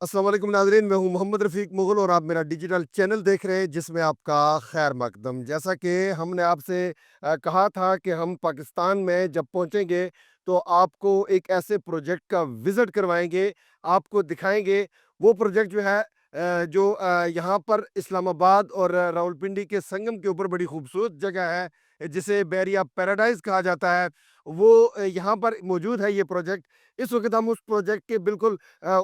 अस्सलाम वालेकुम नाज़रीन, मैं हूं मोहम्मद रफ़ीक मुग़ल और आप मेरा डिजिटल चैनल देख रहे हैं जिसमें आपका खैर मकदम। जैसा कि हमने आपसे कहा था कि हम पाकिस्तान में जब पहुंचेंगे तो आपको एक ऐसे प्रोजेक्ट का विज़िट करवाएंगे, आपको दिखाएंगे वो प्रोजेक्ट जो है जो यहाँ पर इस्लामाबाद और रावलपिंडी के संगम के ऊपर बड़ी खूबसूरत जगह है जिसे बैरिया पैराडाइज़ कहा जाता है। वो यहाँ पर मौजूद है ये प्रोजेक्ट। इस वक्त हम उस प्रोजेक्ट के बिल्कुल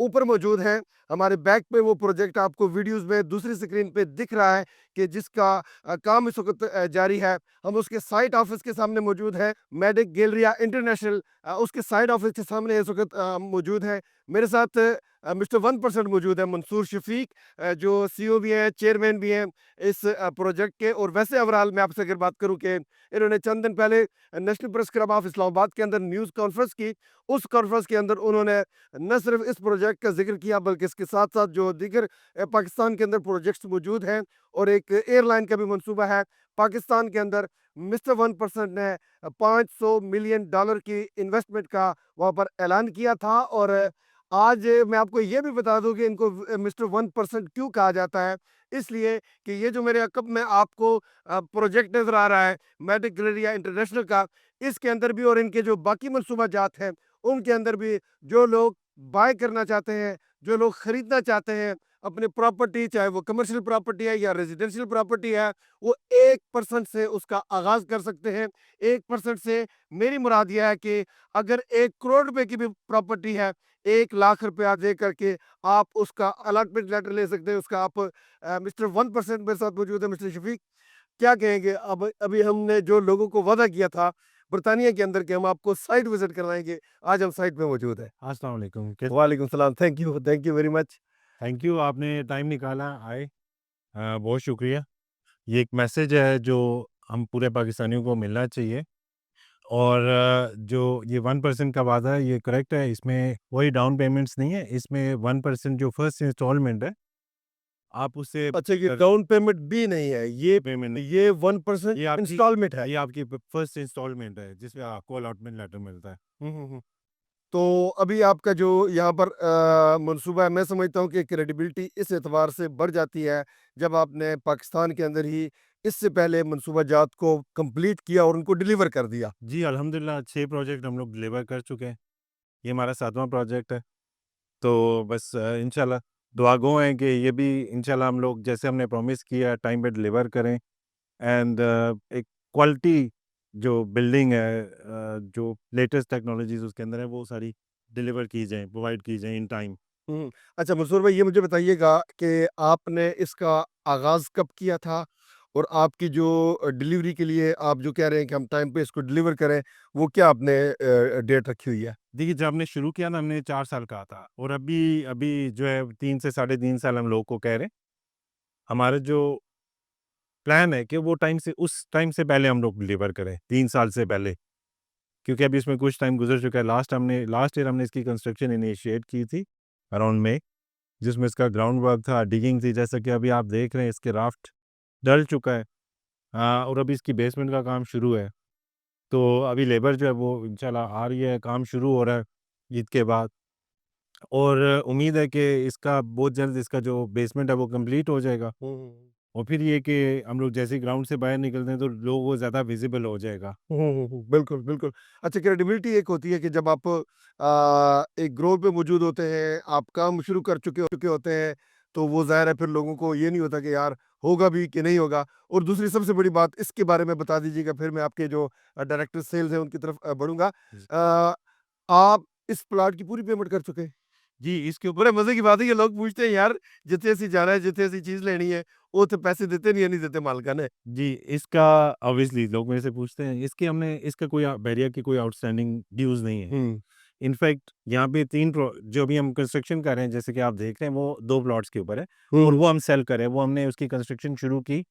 ऊपर मौजूद हैं। हमारे बैक पे वो प्रोजेक्ट आपको वीडियोस में दूसरी स्क्रीन पे दिख रहा है कि जिसका काम इस वक्त जारी है। हम उसके साइट ऑफिस के सामने मौजूद हैं। मेडिक गैलरिया इंटरनेशनल उसके साइट ऑफिस के सामने इस वक्त मौजूद है। मेरे साथ मिस्टर 1% मौजूद है, मंसूर शफीक, जो सीईओ भी हैं, चेयरमैन भी हैं इस प्रोजेक्ट के। और वैसे ओवरऑल मैं आपसे अगर बात करूं कि इन्होंने चंद दिन पहले national press club of Islamabad के अंदर न्यूज़ कॉन्फ्रेंस की। उस कॉन्फ्रेंस के अंदर उन्होंने न सिर्फ इस प्रोजेक्ट का जिक्र किया बल्कि इसके साथ साथ जो दीगर पाकिस्तान के अंदर प्रोजेक्ट्स मौजूद हैं और एक एयरलाइन का भी मंसूबा है पाकिस्तान के अंदर। मिस्टर 1% ने $500 मिलियन की इन्वेस्टमेंट का वहाँ पर ऐलान किया था। और आज मैं आपको ये भी बता दूं कि इनको मिस्टर 1% क्यों कहा जाता है। इसलिए कि ये जो मेरे अकब में आपको प्रोजेक्ट नज़र आ रहा है मेडिक गैलरिया इंटरनेशनल का, इसके अंदर भी और इनके जो बाकी मनसूबा जात हैं उनके अंदर भी जो लोग बाय करना चाहते हैं, जो लोग खरीदना चाहते हैं अपनी प्रॉपर्टी, चाहे वो कमर्शियल प्रॉपर्टी है या रेजिडेंशियल प्रॉपर्टी है, वो 1% से उसका आगाज कर सकते हैं। 1% से मेरी मुराद यह है कि अगर 1 करोड़ रुपए की भी प्रॉपर्टी है, 1 लाख रुपया दे करके आप उसका अलॉटमेंट लेटर ले सकते हैं। उसका आप मिस्टर 1% मेरे साथ मौजूद है, मिस्टर शफीक, क्या कहेंगे? अब अभी हमने जो लोगों को वादा किया था बर्तानिया के अंदर कि हम आपको साइट विजिट करवाएंगे, आज हम साइट पे मौजूद है। अस्सलाम वालेकुम। कैसे? वालेकुम सलाम, thank you very much. Thank you, आपने टाइम निकाला आए। बहुत शुक्रिया। ये एक मैसेज है जो हम पूरे पाकिस्तानियों को मिलना चाहिए। और जो ये 1% का वादा है ये करेक्ट है। इसमें कोई डाउन पेमेंट्स नहीं है। इसमें 1% जो फर्स्ट इंस्टॉलमेंट है आप उससे अच्छा, ये कर डाउन पेमेंट भी नहीं है, पेमेंट ये 1% ये आपकी इंस्टॉलमेंट है। ये आपकी फर्स्ट इंस्टॉलमेंट है जिसमें आपको अलॉटमेंट लेटर मिलता है। हम्म। तो अभी आपका जो यहाँ पर मंसूबा है, मैं समझता हूँ कि क्रेडिबिलिटी इस एतबार से बढ़ जाती है जब आपने पाकिस्तान के अंदर ही इससे पहले मंसूबा जात को कंप्लीट किया और उनको डिलीवर कर दिया। जी अल्हम्दुलिल्लाह 6 प्रोजेक्ट हम लोग डिलीवर कर चुके हैं। ये हमारा 7वां प्रोजेक्ट है। तो बस इंशाल्लाह दुआ गो हैं कि ये भी इंशाल्लाह हम लोग जैसे हमने प्रॉमिस किया टाइम पे डिलीवर करें। एंड एक क्वालिटी जो बिल्डिंग है, जो लेटेस्ट टेक्नोलॉजीज उसके अंदर है वो सारी डिलीवर की जाएं, प्रोवाइड की जाएं इन टाइम। अच्छा मंसूर भाई, ये मुझे बताइएगा कि आपने इसका आगाज़ कब किया था और आपकी जो डिलीवरी के लिए आप जो कह रहे हैं कि हम टाइम पे इसको डिलीवर करें, वो क्या आपने डेट रखी हुई है? देखिए जब हमने शुरू किया ना हमने 4 साल कहा था और अभी अभी जो है 3 से 3.5 साल हम लोग को कह रहे हैं। हमारे जो प्लान है कि वो टाइम से उस टाइम से पहले हम लोग डिलीवर करें 3 साल से पहले, क्योंकि अभी इसमें कुछ टाइम गुजर चुका है। लास्ट ईयर हमने इसकी कंस्ट्रक्शन इनिशिएट की थी अराउंड मई, जिसमें इसका ग्राउंड वर्क था, डिगिंग थी, जैसा कि अभी आप देख रहे हैं इसके राफ्ट डल चुका है। और अभी इसकी बेसमेंट का काम शुरू है। तो अभी लेबर जो है वो इंशाल्लाह आ रही है, काम शुरू हो रहा है ईद के बाद। और उम्मीद है कि इसका बहुत जल्द इसका जो बेसमेंट है वो कंप्लीट हो जाएगा। हुँ। और फिर ये कि हम लोग जैसे ही ग्राउंड से बाहर निकलते हैं तो लोगों को ज़्यादा विजिबल हो जाएगा। बिल्कुल, बिल्कुल। अच्छा, क्रेडिबिलिटी एक होती है कि जब आप एक ग्रोव पे मौजूद होते हैं, आप काम शुरू कर चुके होते हैं, तो वो ज़ाहिर है फिर लोगों को ये नहीं होता कि यार होगा भी कि नहीं होगा। और दूसरी सबसे बड़ी बात इसके बारे में बता दीजिएगा, फिर मैं आपके जो डायरेक्टर सेल्स हैं उनकी तरफ बढ़ूँगा। जी। आप इस प्लॉट की पूरी पेमेंट कर चुके हैं? जी, इसके ऊपर बड़े मज़े की बात है, ये लोग पूछते हैं यार जिथे असीं जाना है, जिथे असीं चीज़ लेनी है, उत्थे पैसे देते नहीं देते मालकान ने। जी, इसका ऑब्वियसली लोग मेरे से पूछते हैं, इसका कोई बैरियर की कोई आउटस्टैंडिंग ड्यूज़ नहीं है। हुँ। इनफैक्ट यहाँ पे 3 प्रो जो अभी हम कंस्ट्रक्शन कर रहे हैं, जैसे कि आप देख रहे हैं, वो 2 प्लॉट्स के ऊपर है हुँ, और हुँ। वो हम सेल कर रहे हैं। वो हमने उसकी कंस्ट्रक्शन शुरू की,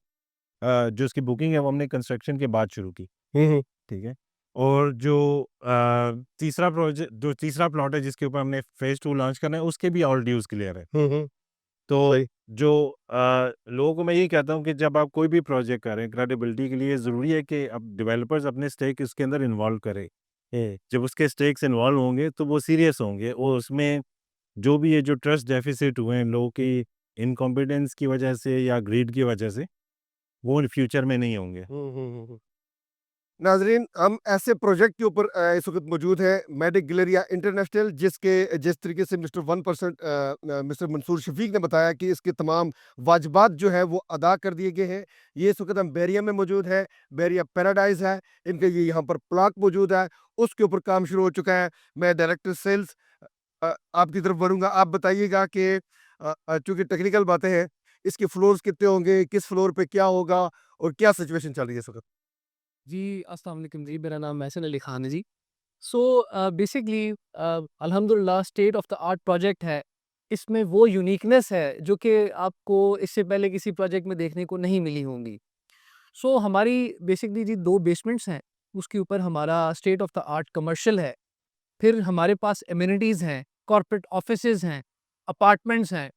जो उसकी बुकिंग है, वो हमने कंस्ट्रक्शन के बाद शुरू की, हुँ, हुँ। ठीक है? और जो तीसरा प्लॉट है, जिसके ऊपर हमने फेज़ 2 लॉन्च करना है, उसके भी ऑल ड्यूज़ क्लियर है। हुँ, हुँ। तो सही। जो लोगों को मैं यही कहता हूँ कि जब आप कोई भी प्रोजेक्ट करें, क्रेडिबिलिटी के लिए ज़रूरी है कि अब डेवलपर्स अपने स्टेक इसके अंदर इन्वॉल्व करें। हुँ। जब उसके स्टेक्स इन्वॉल्व होंगे, तो वो सीरियस होंगे और उसमें जो भी ये जो ट्रस्ट डेफिसिट हुए हैं लोगों की इनकॉम्पिटेंस की वजह से या ग्रीड की वजह से, वो फ्यूचर में नहीं होंगे। नाजरीन, हम ऐसे प्रोजेक्ट के ऊपर इस वक्त मौजूद हैं, मेडिक गैलेरिया इंटरनेशनल, जिस तरीके से मिस्टर 1% मिस्टर मंसूर शफीक ने बताया कि इसके तमाम वाजबात जो है वो अदा कर दिए गए हैं। ये इस वक्त हम बैरिया में मौजूद है, बैरिया पैराडाइज है, इनके ये यहाँ पर प्लाट मौजूद है, उसके ऊपर काम शुरू हो चुका है। मैं डायरेक्टर सेल्स आपकी तरफ बढ़ूंगा, आप बताइएगा कि चूंकि टेक्निकल बातें हैं, इसके फ्लोर्स कितने होंगे, किस फ्लोर पे क्या होगा और क्या सिचुएशन चल रही है इस वक्त। जी, अस्सलाम वालेकुम जी, मेरा नाम महसन अली ख़ान है जी। सो बेसिकली अल्हम्दुलिल्लाह state of the art project है। इसमें वो यूनिकनेस है जो कि आपको इससे पहले किसी प्रोजेक्ट में देखने को नहीं मिली होंगी। सो हमारी बेसिकली जी 2 बेसमेंट्स हैं, उसके ऊपर हमारा state of the art commercial है। फिर हमारे पास एमिनिटीज़ हैं, कॉर्पोरेट ऑफिसेज़ हैं, अपार्टमेंट्स हैं,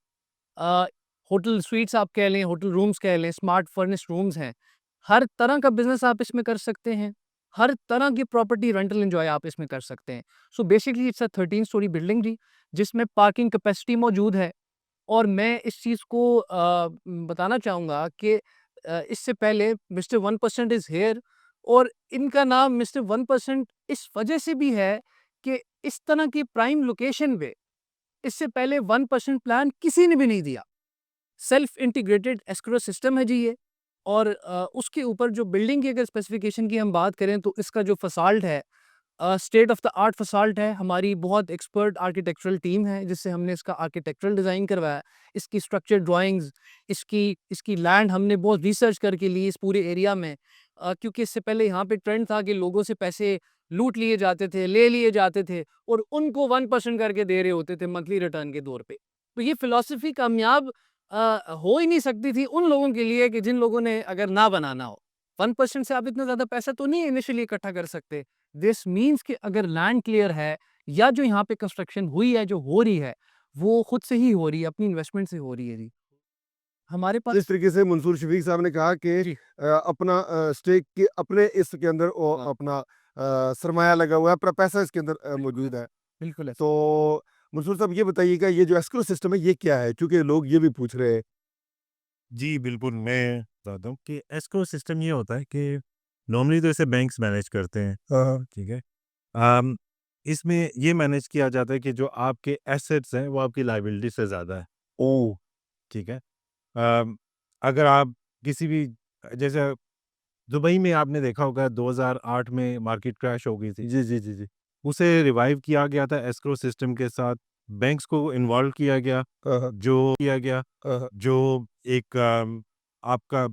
अ, होटल स्वीट्स आप कह लें, होटल रूम्स कह लें, स्मार्ट फर्निश्ड रूम्स हैं। हर तरह का बिज़नेस आप इसमें कर सकते हैं। हर तरह की प्रॉपर्टी रेंटल एन्जॉय आप इसमें कर सकते हैं। So basically it's a 13 storey building जी, जिसमें पार्किंग कैपेसिटी मौजूद है। और मैं इस चीज़ को बताना चाहूँगा कि इससे पहले मिस्टर 1% इज़ हियर, और इनका नाम मिस्टर 1% इस वजह से भी है कि इस तरह की प्राइम लोकेशन पे इससे पहले 1% प्लान किसी ने भी नहीं दिया। सेल्फ इंटीग्रेटेड एस्क्रो सिस्टम है जी ये। और उसके ऊपर जो बिल्डिंग की अगर स्पेसिफिकेशन की हम बात करें तो इसका जो फसाल्ट है, स्टेट ऑफ द आर्ट फसाल्ट है। हमारी बहुत एक्सपर्ट आर्किटेक्चरल टीम है जिससे हमने इसका आर्किटेक्चरल डिज़ाइन करवाया। इसकी स्ट्रक्चर ड्राइंग्स, इसकी इसकी लैंड हमने बहुत रिसर्च करके ली इस पूरे एरिया में, क्योंकि इससे पहले यहाँ पे ट्रेंड था कि लोगों से पैसे लूट लिए जाते थे, ले लिए जाते थे और उनको 1% करके दे रहे होते थे मंथली रिटर्न के तौर पे। तो ये फिलॉसफी कामयाब हो ही नहीं सकती थी उन लोगों के लिए कि जिन लोगों ने अगर ना बनाना हो। 1% से आप इतना ज़्यादा पैसा तो नहीं इनिशियली इकट्ठा कर सकते। दिस मीन्स कि अगर लैंड क्लियर है या जो यहाँ पे कंस्ट्रक्शन हुई है, जो हो रही है, वो खुद से ही हो रही है, अपनी इन्वेस्टमेंट से हो रही है जी। हमारे पास जिस तरीके से मंसूर शफीक साहब ने कहा कि जी, अपना स्टेक के अपने इसके अंदर हाँ, अपना सरमाया लगा हुआ है, अपना पैसा इसके अंदर मौजूद है। बिल्कुल ऐसा। तो मंसूर साहब ये बताइएगा, ये जो एस्क्रो सिस्टम है ये क्या है, क्योंकि लोग ये भी पूछ रहे हैं। जी, बिल्कुल, मैं बताता हूँ कि एस्क्रो सिस्टम ये होता है कि नॉर्मली तो इसे बैंक्स मैनेज करते हैं, हाँ, हाँ। ठीक है? अम, इसमें ये मैनेज किया जाता है कि जो आपके एसेट्स हैं, वो आपकी लायबिलिटी से ज़्यादा है, ओह! ठीक है? अम, अगर आप किसी भी जैसे दुबई में आपने देखा होगा 2008 में मार्केट क्रैश हो गई थी, जी, जी, जी, जी। उसे रिवाइव किया गया था एस्क्रो सिस्टम के साथ, बैंक्स को इन्वॉल्व किया गया, हाँ, हाँ। हाँ, हाँ। जो एक आपका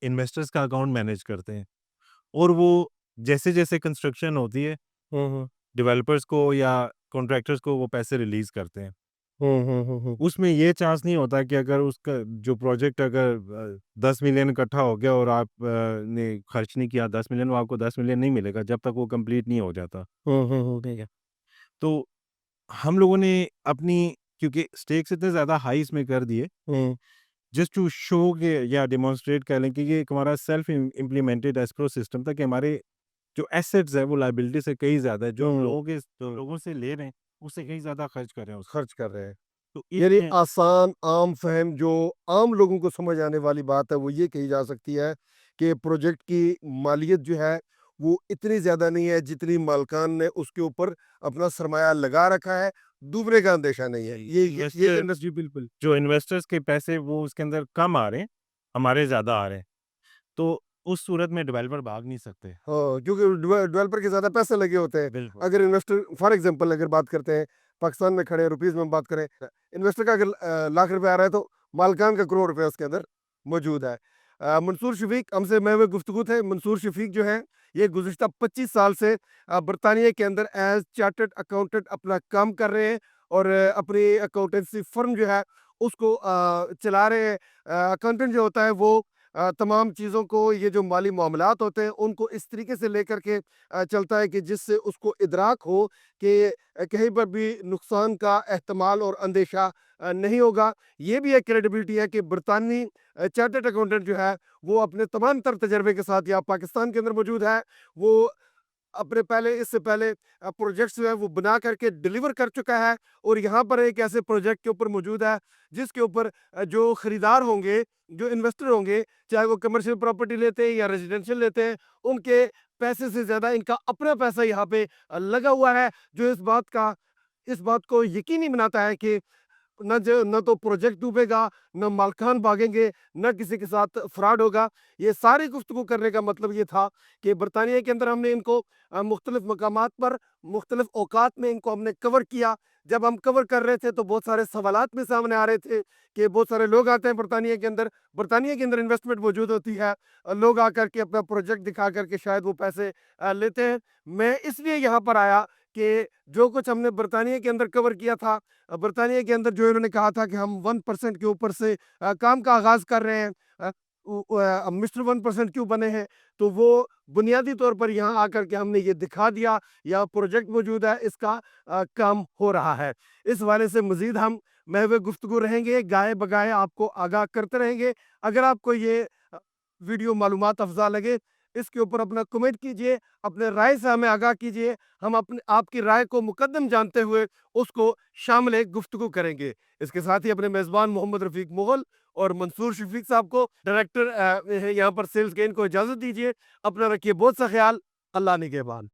इन्वेस्टर्स का अकाउंट मैनेज करते हैं और वो जैसे-जैसे कंस्ट्रक्शन होती है, हुँ, हुँ। डेवलपर्स को या कॉन्ट्रैक्टर्स को वो पैसे रिलीज़ करते हैं। हुँ, हुँ, हुँ, हुँ। उसमें ये चांस नहीं होता कि अगर उसका जो प्रोजेक्ट अगर 10 मिलियन इकट्ठा हो गया और आप ने खर्च नहीं किया 10 मिलियन, वो आपको 10 मिलियन नहीं मिलेगा जब तक वो कंप्लीट नहीं हो जाता। हुँ, हुँ, हुँ। ठीक है। तो हम लोगों ने अपनी क्योंकि स्टेक्स इतने ज़्यादा हाई इसमें कर दिए, हुँ, जस्ट टू शो के या डेमोंस्ट्रेट कह लें कि ये एक हमारा सेल्फ इम्प्लीमेंटेड एस्क्रो सिस्टम था कि हमारे जो एसेट्स है वो लायबिलिटी से कहीं ज़्यादा है, जो हम हुँ, लोगों से ले रहे हैं, उससे कहीं ज़्यादा खर्च कर रहे हैं उसमें। खर्च कर रहे हैं। तो यानी इसमें आसान, आम फ़हम जो आम लोगों को समझ आने वाली बात है, वो ये कही जा सकती है कि प्रोजेक्ट की मालियत जो है, वो इतनी ज़्यादा नहीं है, जितनी मालिकान ने उसके ऊपर अपना सरमाया लगा रखा है, डूबने का अंदेशा नहीं है। जी, ये इंडस्ट्री बिल्कुल। जो इन्वेस्टर्स के पैसे वो उसके अंदर कम आ रहे हैं, हमारे ज़्यादा आ रहे हैं। तो उस सूरत में डेवलपर भाग नहीं सकते। हाँ, क्योंकि डेवलपर के ज़्यादा पैसे लगे होते हैं। बिल्कुल। अगर इन्वेस्टर फॉर एग्ज़ाम्पल अगर बात करते हैं, पाकिस्तान में खड़े रुपीज़ में बात करें, इन्वेस्टर का अगर लाख रुपए आ रहा है तो मालिकान का करोड़ रुपए उसके अंदर मौजूद है। मंसूर शफीक हमसे मैं हुए गुफ्तगू थे। मंसूर शफीक जो है ये गुज़िश्ता 25 साल से बरतानिया के अंदर एज़ चार्टर्ड अकाउंटेंट अपना काम कर रहे हैं और अपनी अकाउंटेंसी फ़र्म जो है उसको चला रहे हैं। अकाउंटेंट जो होता है वो तमाम चीज़ों को, ये जो माली मामलात होते हैं उनको इस तरीके से लेकर के चलता है कि जिससे उसको इदराक हो कि कहीं पर भी नुकसान का एहतमाल और अंदेशा नहीं होगा। ये भी एक क्रेडिबिलिटी है कि बरतानी चार्टर्ड अकाउंटेंट जो है वो अपने तमाम तर तजर्बे के साथ या पाकिस्तान के अंदर मौजूद है, वो अपने पहले इससे पहले प्रोजेक्ट्स जो है वो बना करके डिलीवर कर चुका है और यहाँ पर एक ऐसे प्रोजेक्ट के ऊपर मौजूद है जिसके ऊपर जो खरीदार होंगे, जो इन्वेस्टर होंगे, चाहे वो कमर्शियल प्रॉपर्टी लेते हैं या रेजिडेंशियल लेते हैं, उनके पैसे से ज़्यादा इनका अपना पैसा यहाँ पे लगा हुआ है, जो इस बात को यकीनी बनाता है कि न तो प्रोजेक्ट डूबेगा, न मालकान भागेंगे, न किसी के साथ फ्रॉड होगा। ये सारी गुफ्तगू करने का मतलब ये था कि बरतानिया के अंदर हमने इनको मुख्तलिफ मकामात पर, मुख्तलिफ औकात में इनको हमने कवर किया। जब हम कवर कर रहे थे तो बहुत सारे सवालात भी सामने आ रहे थे कि बहुत सारे लोग आते हैं बरतानिया के अंदर इन्वेस्टमेंट मौजूद होती है। लोग आकर के अपना प्रोजेक्ट दिखा कर के शायद वो पैसे लेते हैं। मैं इसलिए यहाँ पर आया कि जो कुछ हमने बरतानिया के अंदर कवर किया था, बरतानिया के अंदर जो इन्होंने कहा था कि हम 1% के ऊपर से काम का आगाज़ कर रहे हैं, मिस्टर 1% क्यों बने हैं, तो वो बुनियादी तौर पर यहाँ आकर के हमने ये दिखा दिया, यहाँ प्रोजेक्ट मौजूद है, इसका काम हो रहा है। इस हवाले से मज़ीद हम महवे गुफ्तगू रहेंगे, गाए बगाए आपको आगाह करते रहेंगे। अगर आपको ये वीडियो मालूमात अफ़ज़ा लगे, इसके ऊपर अपना कमेंट कीजिए, अपने राय से हमें आगाह कीजिए। हम अपने आपकी राय को मुकद्दम जानते हुए उसको शामिल गुफ्तगू करेंगे। इसके साथ ही अपने मेज़बान मोहम्मद रफ़ीक मुग़ल और मंसूर शफ़ीक साहब को, डायरेक्टर यहाँ पर सेल्स गेन, को इजाज़त दीजिए। अपना रखिए बहुत सा ख़्याल। अल्लाह निगहबान।